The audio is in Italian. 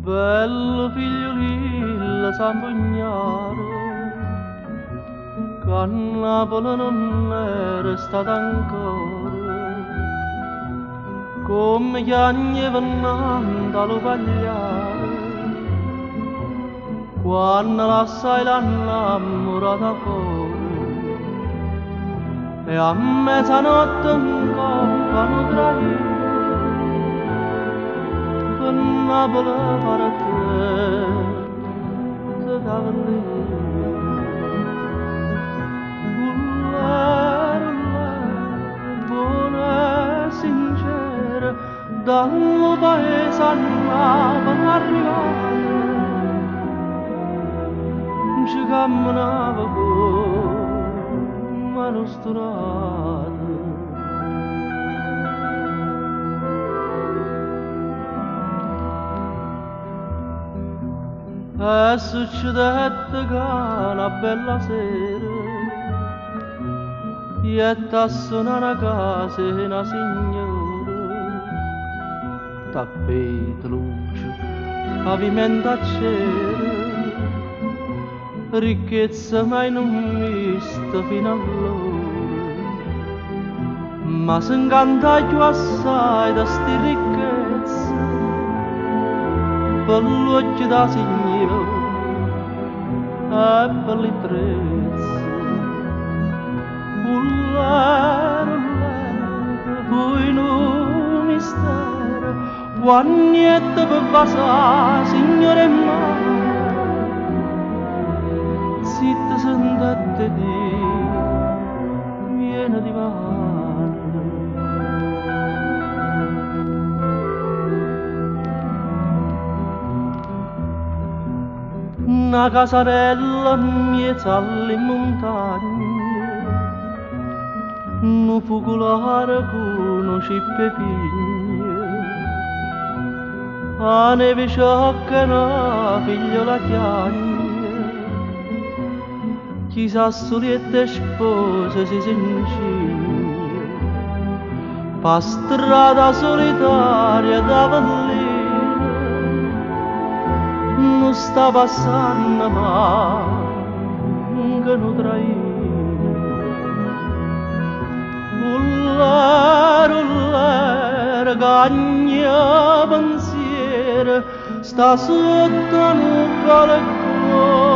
Bello figliolillo s'ampugnare, che a Napoli non era stato ancora, come gli anni vennando allo pagliare, quando l'assai l'annamorata fuori, e a mezzanotte in coppa non traì. Napoli per te dava lì. Buona e sincera, dal paese a Napoli arrivare, ci camminava con mano sturata. E succedette che una bella sera ietta a suonare a casa una signora, tappeti luce, pavimento a cera, ricchezza mai non vista fino allora, ma s'incanta più assai da sti ricchezze per l'occhio da signora e per le trezze. Ullare, fu in un mistero, quando niente per passare, signore e mare, zitta sentette di, piena di mare. Una casarella in mezzo alle montagne, un focolare con un cippe pigne, a neve sciocca una figliola chiagna, chissà soliette spose si s'incigna, pa strada solitaria da vallina, non sta passando mai che non traì. Ullare, cagna pensiero, sta sotto un balcone.